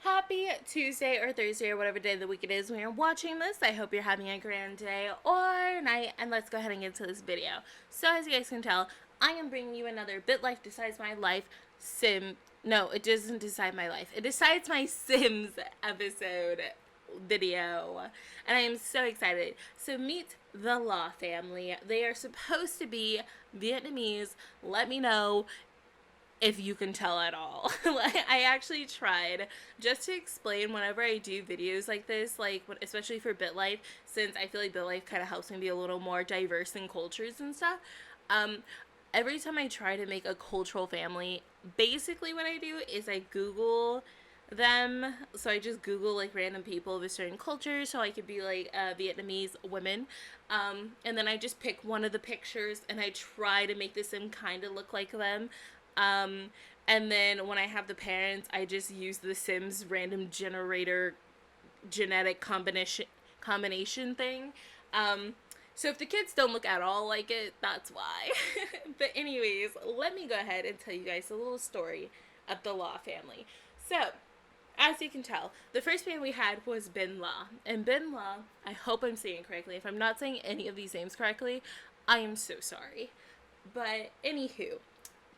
Happy Tuesday or Thursday or whatever day of the week it is when you're watching this. I hope you're having a grand day or night, and let's go ahead and get into this video. So as you guys can tell, I am bringing you another Bitlife Decides My Life no, it doesn't decide my life. It decides my Sims episode video, and I am so excited. So meet the Law family. They are supposed to be Vietnamese. Let me know if you can tell at all. I actually tried just to explain whenever I do videos like this, like especially for Bitlife, since I feel like Bitlife kind of helps me be a little more diverse in cultures and stuff. Um, every time I try to make a cultural family, basically what I do is I Google them. So I just Google like random people of a certain culture, so I could be like Vietnamese women. And then I just pick one of the pictures and I try to make the sim kind of look like them. Um, and then when I have the parents, I just use the Sims random generator genetic combination thing. So if the kids don't look at all like it, that's why. But anyways, let me go ahead and tell you guys a little story of the Law family. So, as you can tell, the first man we had was Ben Law. And Ben Law, I hope I'm saying it correctly. If I'm not saying any of these names correctly, I am so sorry. But anywho,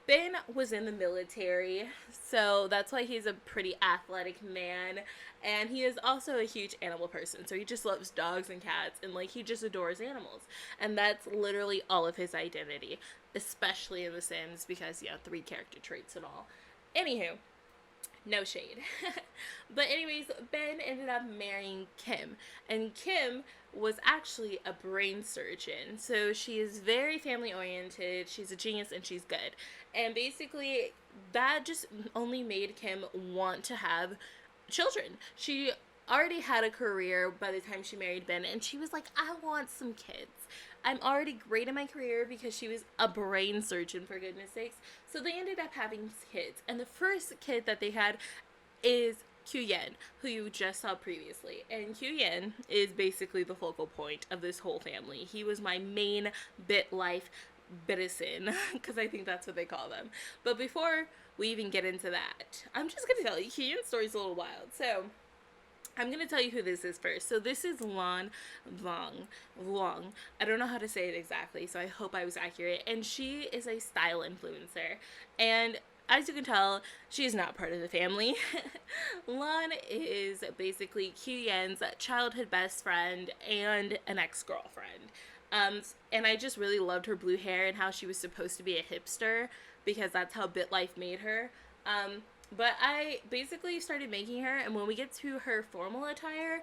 Ben was in the military, so that's why he's a pretty athletic man, and he is also a huge animal person, so he just loves dogs and cats, and like he just adores animals, and that's literally all of his identity, especially in The Sims, because 3 character traits and all. Anywho, no shade. But anyways, Ben ended up marrying Kim, and Kim was actually a brain surgeon. So she is very family oriented, she's a genius, and she's good. And basically, that just only made Kim want to have children. She already had a career by the time she married Ben, and she was like, I want some kids. I'm already great in my career because she was a brain surgeon, for goodness sakes. So they ended up having kids. And the first kid that they had is Yen, who you just saw previously. And Yen is basically the focal point of this whole family. He was my main Bitlife Bitison, because I think that's what they call them. But before we even get into that, I'm just going to tell you, Yen's story's a little wild. So I'm going to tell you who this is first. So this is Long. I don't know how to say it exactly, so I hope I was accurate. And she is a style influencer. And as you can tell, she is not part of the family. Lon is basically Yen's childhood best friend and an ex-girlfriend. And I just really loved her blue hair and how she was supposed to be a hipster, because that's how Bitlife made her. But I basically started making her, and when we get to her formal attire,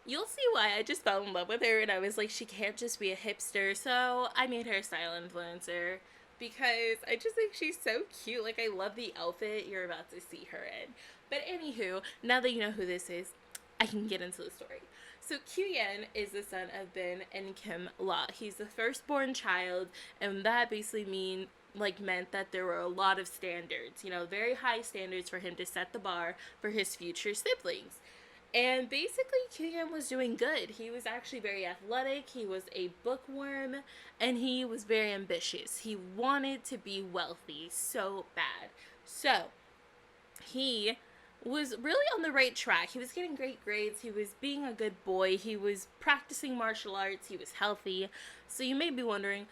you'll see why I just fell in love with her, and I was like, she can't just be a hipster, so I made her a style influencer, because I just think she's so cute. Like, I love the outfit you're about to see her in. But anywho, now that you know who this is, I can get into the story. So Yen is the son of Ben and Kim Law. He's the firstborn child, and that basically meant that there were a lot of standards, very high standards for him to set the bar for his future siblings. And basically, Yen was doing good. He was actually very athletic, he was a bookworm, and he was very ambitious. He wanted to be wealthy so bad. So, he was really on the right track. He was getting great grades, he was being a good boy, he was practicing martial arts, he was healthy. So you may be wondering,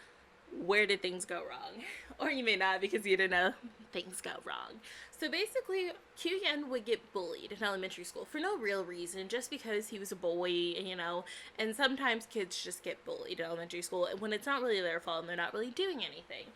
where did things go wrong? Or you may not, because you didn't know things go wrong. So basically, Yen would get bullied in elementary school for no real reason, just because he was a boy, and sometimes kids just get bullied in elementary school when it's not really their fault and they're not really doing anything.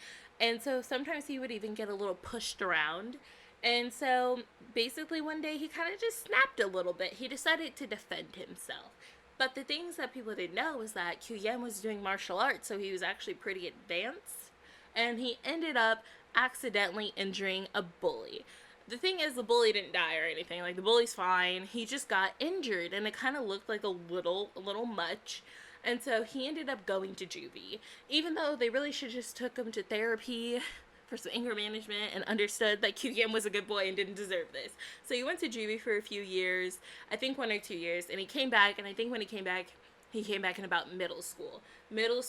And so sometimes he would even get a little pushed around. And so basically one day he kind of just snapped a little bit. He decided to defend himself. But the things that people didn't know was that Yen was doing martial arts, so he was actually pretty advanced. And he ended up accidentally injuring a bully. The thing is, the bully didn't die or anything. Like, the bully's fine. He just got injured, and it kind of looked like a little much. And so he ended up going to juvie. Even though they really should just took him to therapy for some anger management and understood that Yen was a good boy and didn't deserve this. So he went to juvie for a few years, I think 1 or 2 years, and he came back, and I think when he came back, He came back in about middle school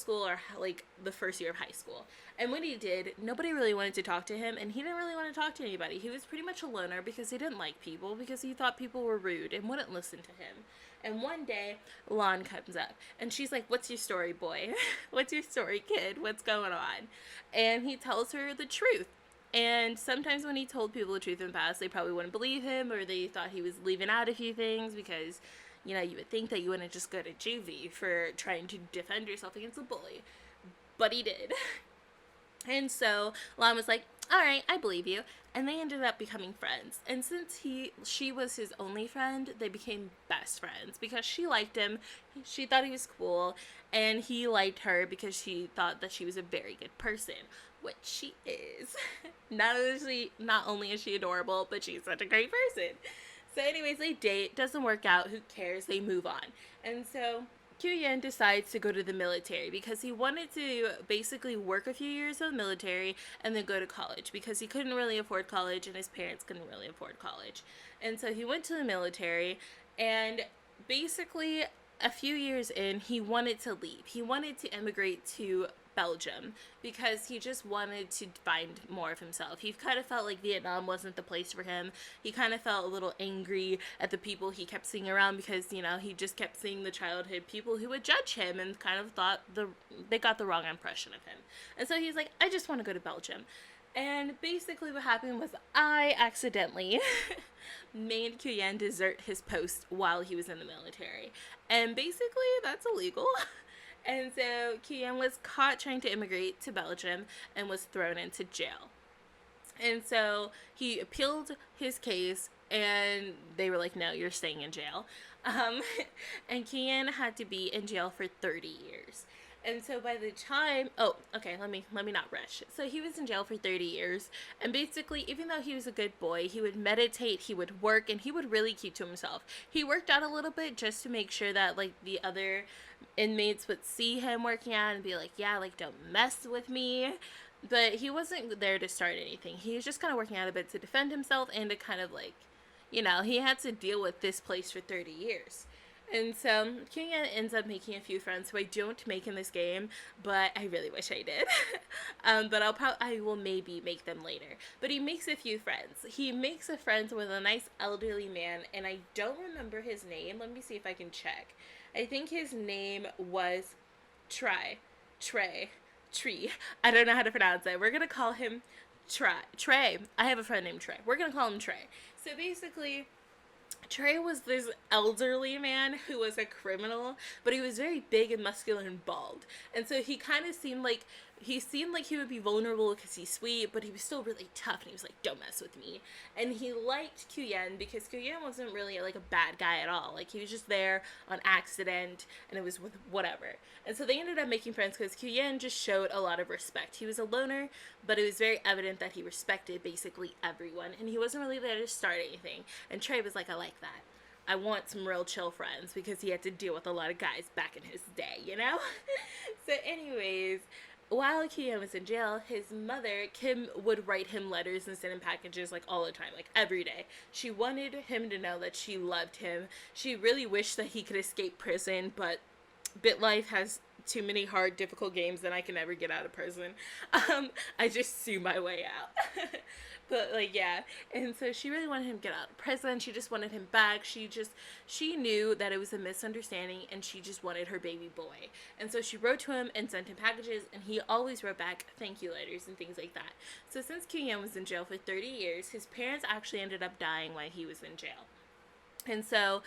or like the first year of high school. And when he did, nobody really wanted to talk to him, and he didn't really want to talk to anybody. He was pretty much a loner because he didn't like people, because he thought people were rude and wouldn't listen to him. And one day, Lon comes up, and she's like, "What's your story, boy? What's your story, kid? What's going on?" And he tells her the truth. And sometimes when he told people the truth in the past, they probably wouldn't believe him, or they thought he was leaving out a few things because, you know, you would think that you wouldn't just go to juvie for trying to defend yourself against a bully. But he did. And so Lon was like, "All right, I believe you." And they ended up becoming friends. And since she was his only friend, they became best friends because she liked him. She thought he was cool, and he liked her because she thought that she was a very good person, which she is. Not only is she adorable, but she's such a great person. So anyways, they date, doesn't work out, who cares, they move on. And so Kyu-yen decides to go to the military because he wanted to basically work a few years in the military and then go to college because he couldn't really afford college and his parents couldn't really afford college. And so he went to the military, and basically a few years in, he wanted to leave. He wanted to immigrate to Belgium because he just wanted to find more of himself. He kind of felt like Vietnam wasn't the place for him. He kind of felt a little angry at the people he kept seeing around because, you know, he just kept seeing the childhood people who would judge him and kind of thought they got the wrong impression of him. And so he's like, "I just want to go to Belgium." And basically what happened was I accidentally made Kyu-yen desert his post while he was in the military. And basically that's illegal. And so Kyu-yen was caught trying to immigrate to Belgium and was thrown into jail. And so he appealed his case, and they were like, "No, you're staying in jail." And Kyu-yen had to be in jail for 30 years. And so by the time, let me not rush. So he was in jail for 30 years. And basically, even though he was a good boy, he would meditate, he would work, and he would really keep to himself. He worked out a little bit just to make sure that, like, the other inmates would see him working out and be like, "Yeah, like, don't mess with me." But he wasn't there to start anything. He was just kind of working out a bit to defend himself and to kind of, like, you know, he had to deal with this place for 30 years. And so Kyu-yen ends up making a few friends who I don't make in this game, but I really wish I did. But I will maybe make them later. But he makes a few friends. He makes a friend with a nice elderly man, and I don't remember his name. Let me see if I can check. I think his name was Trey. I don't know how to pronounce it. We're gonna call him Trey. I have a friend named Trey. We're gonna call him Trey. So basically, Trey was this elderly man who was a criminal, but he was very big and muscular and bald. And so he kind of seemed like he would be vulnerable because he's sweet, but he was still really tough, and he was like, "Don't mess with me." And he liked Kyu-yen because Kyu-yen wasn't really like a bad guy at all. Like, he was just there on accident, and it was with whatever. And so they ended up making friends because Kyu-yen just showed a lot of respect. He was a loner, but it was very evident that he respected basically everyone, and he wasn't really there to start anything. And Trey was like, "I like that. I want some real chill friends," because he had to deal with a lot of guys back in his day, you know? So anyways, while Kyu-yen was in jail, his mother, Kim, would write him letters and send him packages, like, all the time, like, every day. She wanted him to know that she loved him. She really wished that he could escape prison, but Bitlife has too many hard, difficult games that I can never get out of prison. I just sue my way out. But, like, yeah. And so she really wanted him to get out of prison. She just wanted him back. She knew that it was a misunderstanding, and she just wanted her baby boy. And so she wrote to him and sent him packages, and he always wrote back thank you letters and things like that. So since Kyu-yen was in jail for 30 years, his parents actually ended up dying while he was in jail. And so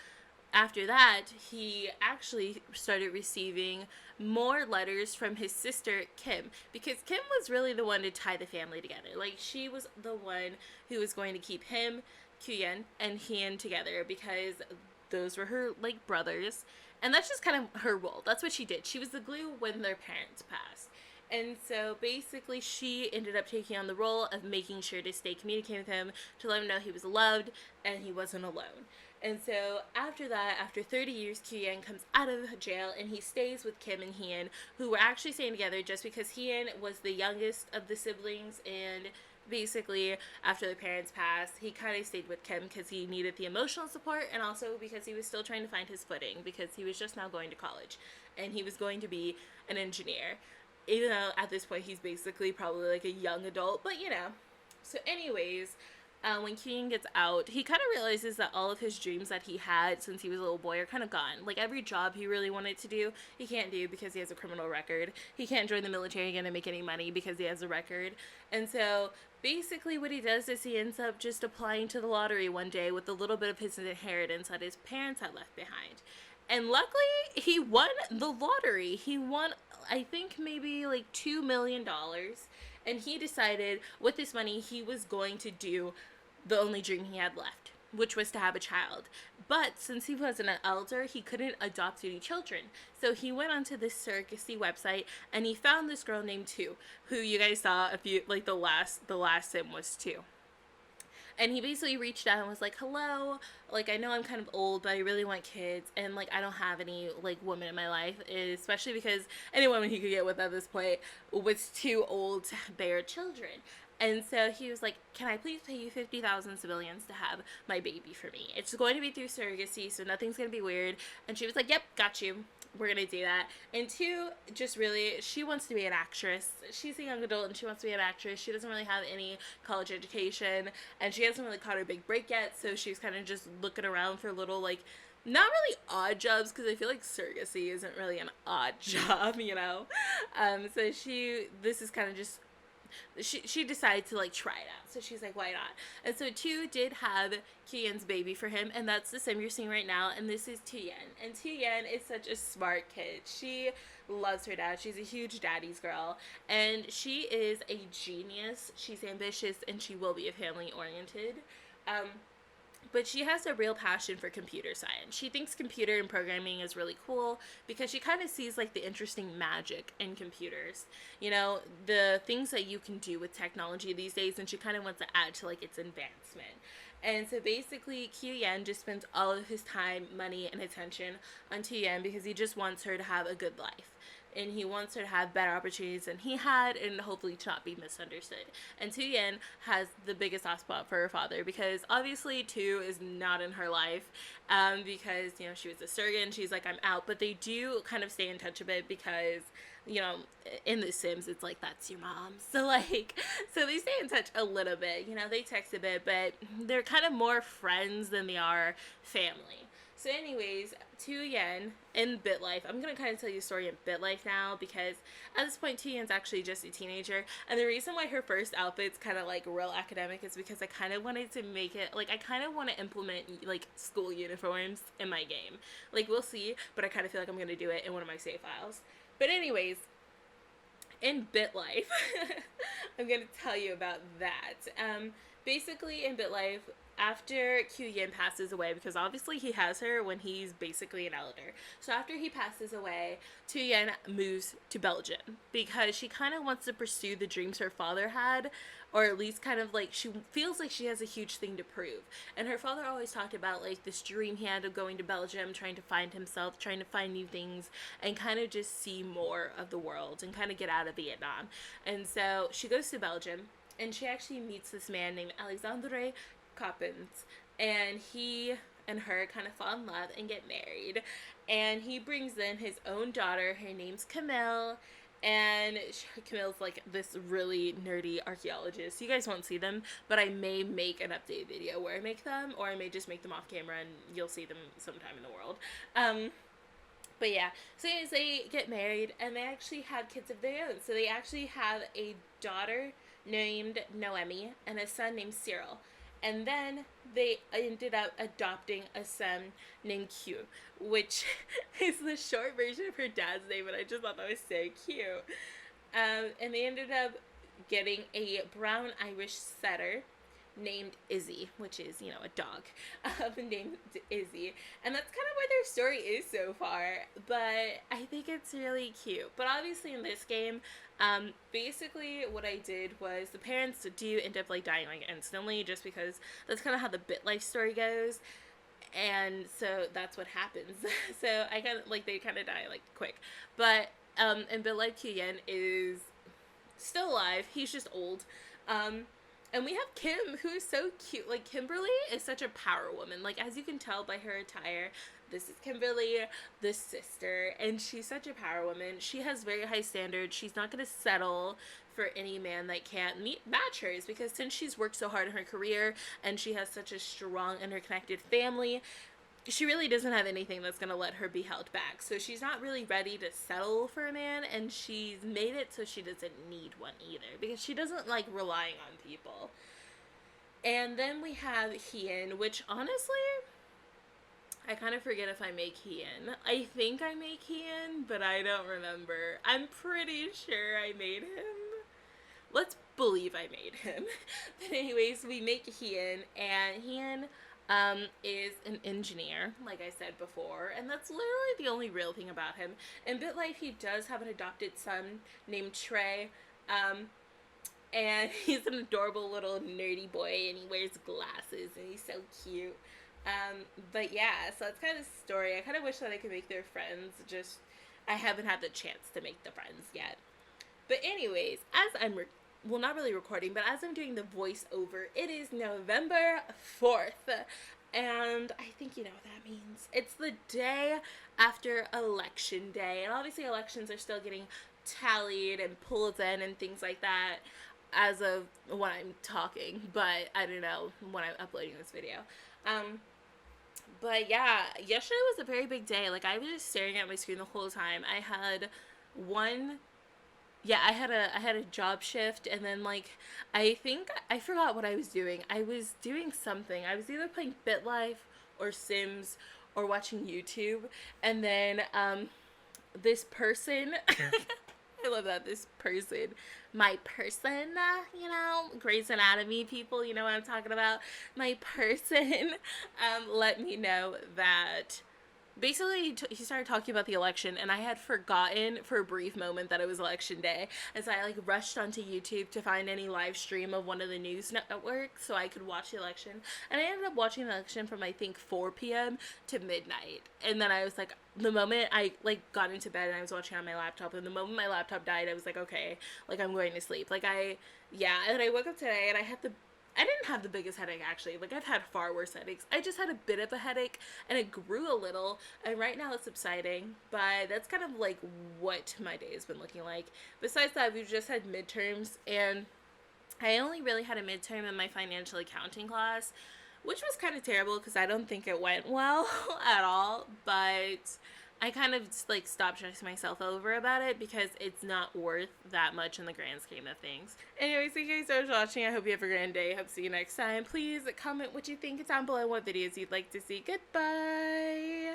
after that, he actually started receiving more letters from his sister, Kim, because Kim was really the one to tie the family together. Like, she was the one who was going to keep him, Kyu-yen, and Hien together because those were her, like, brothers. And that's just kind of her role. That's what she did. She was the glue when their parents passed. And so basically she ended up taking on the role of making sure to stay communicating with him, to let him know he was loved and he wasn't alone. And so after that, after 30 years, Kyu-yen comes out of jail and he stays with Kim and Hien, who were actually staying together just because Hien was the youngest of the siblings and basically, after the parents passed, he kind of stayed with Kim because he needed the emotional support, and also because he was still trying to find his footing because he was just now going to college and he was going to be an engineer, even though at this point he's basically probably like a young adult, but you know. So anyways, when Kyung gets out, he kind of realizes that all of his dreams that he had since he was a little boy are kind of gone. Like every job he really wanted to do, he can't do because he has a criminal record. He can't join the military again and make any money because he has a record. And so basically what he does is he ends up just applying to the lottery one day with a little bit of his inheritance that his parents had left behind. And luckily, he won the lottery. He won, I think, maybe like $2 million. And he decided with this money, he was going to do the only dream he had left, which was to have a child. But since he wasn't an elder, he couldn't adopt any children. So he went onto this surrogacy website and he found this girl named Two, who you guys saw a few, like the last sim was Two. And he basically reached out and was like, hello, like, I know I'm kind of old, but I really want kids, and, like, I don't have any, like, woman in my life, especially because any woman he could get with at this point was too old to bear children. And so he was like, can I please pay you 50,000 civilians to have my baby for me? It's going to be through surrogacy, so nothing's going to be weird. And she was like, yep, got you. We're going to do that. And Two, just really, she wants to be an actress. She's a young adult and she wants to be an actress. She doesn't really have any college education and she hasn't really caught her big break yet. So she's kind of just looking around for little, like, not really odd jobs, because I feel like surrogacy isn't really an odd job, you know? So this is kind of just, she decided to like try it out. So she's like, why not? And so Two did have Kian's baby for him, and that's the sim you're seeing right now. And this is Tuyen. And Tuyen is such a smart kid. She loves her dad. She's a huge daddy's girl, and she is a genius. She's ambitious, and she will be family oriented. But she has a real passion for computer science. She thinks computer and programming is really cool because she kind of sees like the interesting magic in computers. You know, the things that you can do with technology these days, and she kind of wants to add to like its advancement. And so basically, Qian just spends all of his time, money, and attention on Tuyen because he just wants her to have a good life. And he wants her to have better opportunities than he had, and hopefully to not be misunderstood. And Tuyen has the biggest soft spot for her father because obviously Two is not in her life because, you know, she was a surrogate and she's like, I'm out. But they do kind of stay in touch a bit because, you know, in The Sims, it's like, that's your mom. So, like, so they stay in touch a little bit. You know, they text a bit, but they're kind of more friends than they are family. So anyways, Tuyen in Bitlife, I'm going to kind of tell you a story in Bitlife now because at this point Tuyen's actually just a teenager, and the reason why her first outfit's kind of like real academic is because I kind of wanted to make it, like I kind of want to implement like school uniforms in my game. Like we'll see, but I kind of feel like I'm going to do it in one of my save files. But anyways, in Bitlife, I'm going to tell you about that. Basically in Bitlife, after Qian passes away, because obviously he has her when he's basically an elder. So after he passes away, Tuyen moves to Belgium because she kind of wants to pursue the dreams her father had, or at least kind of like she feels like she has a huge thing to prove. And her father always talked about like this dream he had of going to Belgium, trying to find himself, trying to find new things, and kind of just see more of the world and kind of get out of Vietnam. And so she goes to Belgium and she actually meets this man named Alexandre Coppens, and he and her kind of fall in love and get married, and he brings in his own daughter. Her name's Camille, and Camille's like this really nerdy archaeologist. You guys won't see them, but I may make an updated video where I make them, or I may just make them off camera and you'll see them sometime in the world. But yeah, so anyways, they get married and they actually have kids of their own. So they actually have a daughter named Noemi and a son named Cyril. And then they ended up adopting a son named Q, which is the short version of her dad's name, and I just thought that was so cute. And they ended up getting a brown Irish setter named Izzy, which is, you know, a dog named Izzy. And that's kind of where their story is so far, but I think it's really cute. But obviously in this game, basically what I did was the parents do end up like dying like instantly, just because that's kind of how the Bitlife story goes, and so that's what happens. So I kind of like, they kind of die like quick, but in Bitlife, Qian is still alive. He's just old. And we have Kim, who is so cute. Like, Kimberly is such a power woman. Like, as you can tell by her attire, this is Kimberly, the sister, and she's such a power woman. She has very high standards. She's not going to settle for any man that can't match hers, because since she's worked so hard in her career and she has such a strong interconnected family, she really doesn't have anything that's going to let her be held back. So she's not really ready to settle for a man, and she's made it so she doesn't need one either, because she doesn't like relying on people. And then we have Hien, which honestly, I kind of forget if I make Hien. I think I make Hien, but I don't remember. I'm pretty sure I made him. Let's believe I made him. But anyways, we make Hien, and Hien is an engineer, like I said before, and that's literally the only real thing about him. In Bitlife, he does have an adopted son named Trey, and he's an adorable little nerdy boy, and he wears glasses, and he's so cute. But yeah, so that's kind of the story. I kind of wish that I could make their friends, just I haven't had the chance to make the friends yet. But anyways, as I'm well, not really recording, but as I'm doing the voiceover, it is November 4th, and I think you know what that means. It's the day after Election Day, and obviously elections are still getting tallied and pulled in and things like that as of when I'm talking, but I don't know when I'm uploading this video. But yeah, yesterday was a very big day. Like, I was just staring at my screen the whole time. I had a job shift, and then like I think I forgot what I was doing. I was doing something. I was either playing Bitlife or Sims or watching YouTube, and then this person I love that, this person, my person, you know, Grey's Anatomy people, you know what I'm talking about. My person let me know that basically he started talking about the election, and I had forgotten for a brief moment that it was election day, and so I like rushed onto YouTube to find any live stream of one of the news networks so I could watch the election, and I ended up watching the election from I think 4 p.m. to midnight. And then I was like, the moment I like got into bed and I was watching on my laptop, and the moment my laptop died, I was like, okay, like I'm going to sleep. Like and I woke up today and I didn't have the biggest headache, actually. Like, I've had far worse headaches. I just had a bit of a headache, and it grew a little, and right now it's subsiding. But that's kind of, like, what my day has been looking like. Besides that, we've just had midterms, and I only really had a midterm in my financial accounting class, which was kind of terrible because I don't think it went well at all. But I kind of just, like, stopped stressing myself over about it because it's not worth that much in the grand scheme of things. Anyways, thank you guys so much for watching. I hope you have a grand day. Hope to see you next time. Please comment what you think down below, what videos you'd like to see. Goodbye!